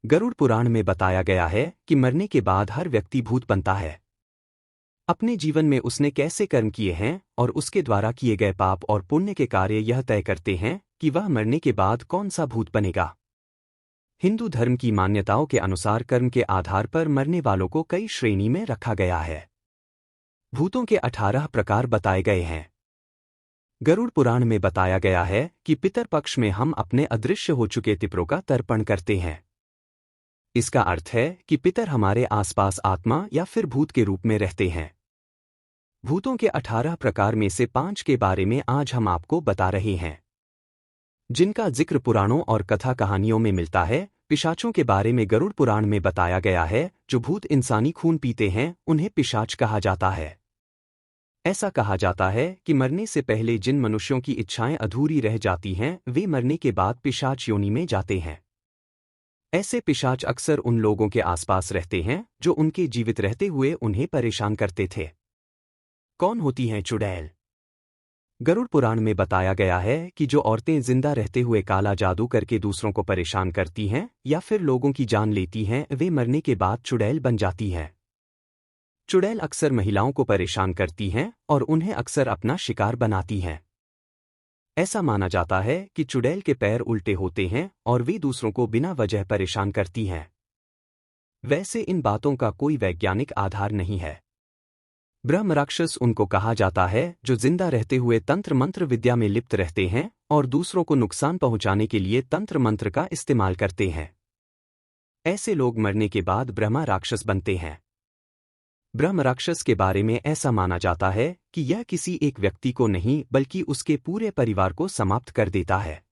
गरुड़ पुराण में बताया गया है कि मरने के बाद हर व्यक्ति भूत बनता है। अपने जीवन में उसने कैसे कर्म किए हैं और उसके द्वारा किए गए पाप और पुण्य के कार्य यह तय करते हैं कि वह मरने के बाद कौन सा भूत बनेगा। हिंदू धर्म की मान्यताओं के अनुसार कर्म के आधार पर मरने वालों को कई श्रेणी में रखा गया है। भूतों के 18 प्रकार बताए गए हैं। गरुड़ पुराण में बताया गया है कि पितर पक्ष में हम अपने अदृश्य हो चुके पितरों का तर्पण करते हैं। इसका अर्थ है कि पितर हमारे आसपास आत्मा या फिर भूत के रूप में रहते हैं। भूतों के 18 प्रकार में से 5 के बारे में आज हम आपको बता रहे हैं, जिनका जिक्र पुराणों और कथा कहानियों में मिलता है। पिशाचों के बारे में गरुड़ पुराण में बताया गया है, जो भूत इंसानी खून पीते हैं उन्हें पिशाच कहा जाता है। ऐसा कहा जाता है कि मरने से पहले जिन मनुष्यों की इच्छाएं अधूरी रह जाती हैं वे मरने के बाद पिशाच योनि में जाते हैं। ऐसे पिशाच अक्सर उन लोगों के आसपास रहते हैं जो उनके जीवित रहते हुए उन्हें परेशान करते थे। कौन होती हैं चुड़ैल? गरुड़ पुराण में बताया गया है कि जो औरतें जिंदा रहते हुए काला जादू करके दूसरों को परेशान करती हैं या फिर लोगों की जान लेती हैं वे मरने के बाद चुड़ैल बन जाती हैं। चुड़ैल अक्सर महिलाओं को परेशान करती हैं और उन्हें अक्सर अपना शिकार बनाती हैं। ऐसा माना जाता है कि चुड़ैल के पैर उल्टे होते हैं और वे दूसरों को बिना वजह परेशान करती हैं। वैसे इन बातों का कोई वैज्ञानिक आधार नहीं है। ब्रह्म राक्षस उनको कहा जाता है जो जिंदा रहते हुए तंत्र मंत्र विद्या में लिप्त रहते हैं और दूसरों को नुकसान पहुंचाने के लिए तंत्र मंत्र का इस्तेमाल करते हैं। ऐसे लोग मरने के बाद ब्रह्मा राक्षस बनते हैं। ब्रह्म राक्षस के बारे में ऐसा माना जाता है कि यह किसी एक व्यक्ति को नहीं बल्कि उसके पूरे परिवार को समाप्त कर देता है।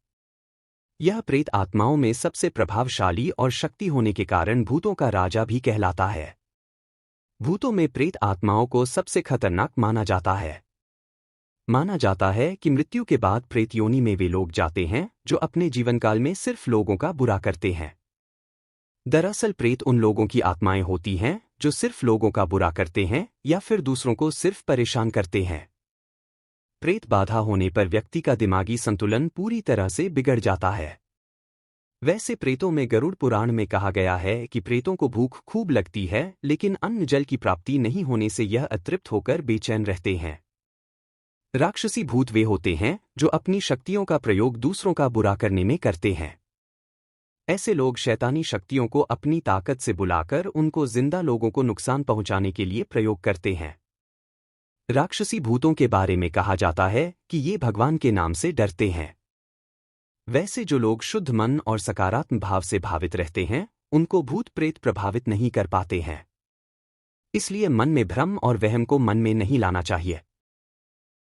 यह प्रेत आत्माओं में सबसे प्रभावशाली और शक्ति होने के कारण भूतों का राजा भी कहलाता है। भूतों में प्रेत आत्माओं को सबसे खतरनाक माना जाता है। माना जाता है कि मृत्यु के बाद प्रेत योनि में वे लोग जाते हैं जो अपने जीवनकाल में सिर्फ लोगों का बुरा करते हैं। दरअसल प्रेत उन लोगों की आत्माएं होती हैं जो सिर्फ लोगों का बुरा करते हैं या फिर दूसरों को सिर्फ परेशान करते हैं। प्रेत बाधा होने पर व्यक्ति का दिमागी संतुलन पूरी तरह से बिगड़ जाता है। वैसे प्रेतों में गरुड़ पुराण में कहा गया है कि प्रेतों को भूख खूब लगती है लेकिन अन्न जल की प्राप्ति नहीं होने से यह अतृप्त होकर बेचैन रहते हैं। राक्षसी भूत वे होते हैं जो अपनी शक्तियों का प्रयोग दूसरों का बुरा करने में करते हैं। ऐसे लोग शैतानी शक्तियों को अपनी ताकत से बुलाकर उनको जिंदा लोगों को नुकसान पहुंचाने के लिए प्रयोग करते हैं। राक्षसी भूतों के बारे में कहा जाता है कि ये भगवान के नाम से डरते हैं। वैसे जो लोग शुद्ध मन और सकारात्मक भाव से भावित रहते हैं उनको भूत प्रेत प्रभावित नहीं कर पाते हैं। इसलिए मन में भ्रम और वहम को मन में नहीं लाना चाहिए।